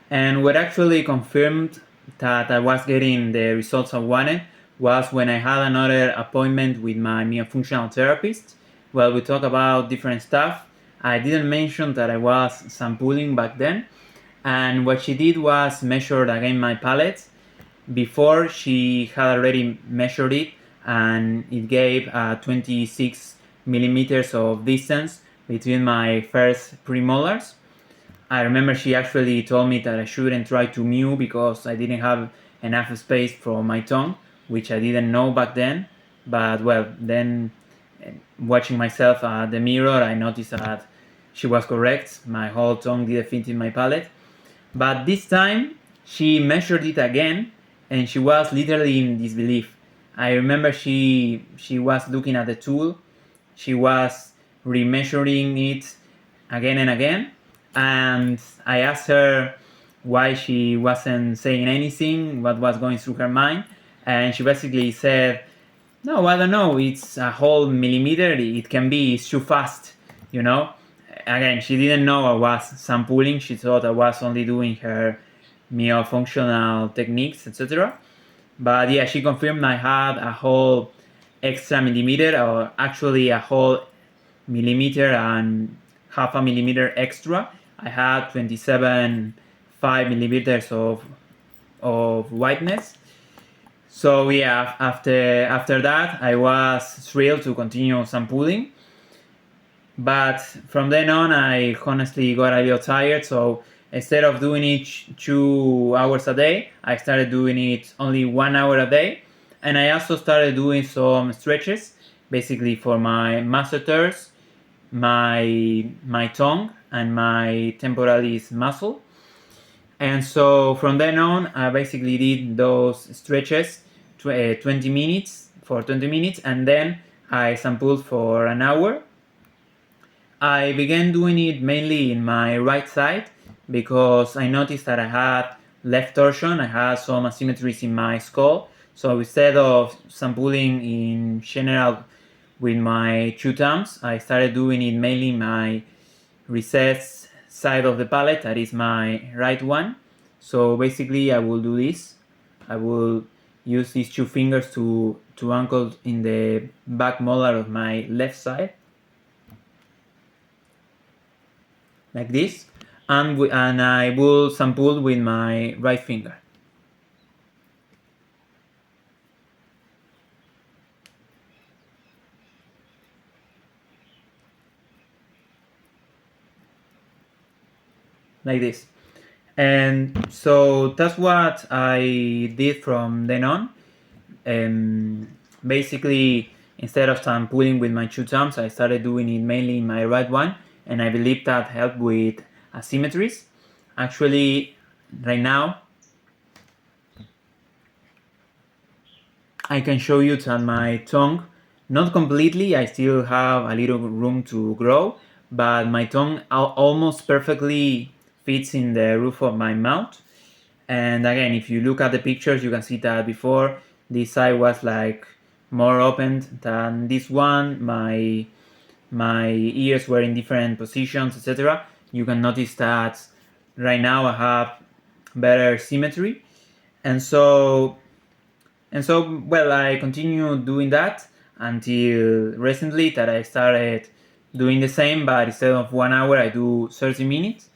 And what actually confirmed that I was getting the results I wanted was when I had another appointment with my myofunctional therapist. Well, we talked about different stuff. I didn't mention that I was sampling back then, and what she did was measured again my palate. Before, she had already measured it, and it gave 26 millimeters of distance between my first premolars. I remember she actually told me that I shouldn't try to mew because I didn't have enough space for my tongue, which I didn't know back then. But well, then watching myself at the mirror, I noticed that she was correct. My whole tongue didn't fit in my palate. But this time, she measured it again, and she was literally in disbelief. I remember she was looking at the tool, she was remeasuring it again and again, and I asked her why she wasn't saying anything, what was going through her mind, and she basically said, "No, I don't know, it's a whole millimeter, it can be, it's too fast, you know?" Again, she didn't know I was sampling, she thought I was only doing her myofunctional techniques, etc. But yeah, she confirmed I had a whole extra millimeter, or actually a whole millimeter and half a millimeter extra. I had 27.5 millimeters of whiteness. So yeah, after that, I was thrilled to continue sampling. But from then on, I honestly got a little tired. So instead of doing it 2 hours a day, I started doing it only 1 hour a day. And I also started doing some stretches, basically for my masseters, my tongue, and my temporalis muscle. And so from then on, I basically did those stretches 20 minutes for 20 minutes, and then I sampled for an hour. I began doing it mainly in my right side because I noticed that I had left torsion, I had some asymmetries in my skull. So instead of sampling in general with my two thumbs, I started doing it mainly in my recessed side of the palate, that is my right one. So basically I will do this. I will use these two fingers to angle in the back molar of my left side, like this, and I will sample with my right finger. Like this. And so that's what I did from then on. Basically, instead of sampling with my two thumbs, I started doing it mainly in my right one, and I believe that helped with asymmetries. Actually, right now, I can show you that my tongue, not completely, I still have a little room to grow, but my tongue almost perfectly fits in the roof of my mouth. And again, if you look at the pictures, you can see that before this side was like more opened than this one. My ears were in different positions, etc. You can notice that right now I have better symmetry, and so well, I continued doing that until recently that I started doing the same, but instead of 1 hour, I do 30 minutes.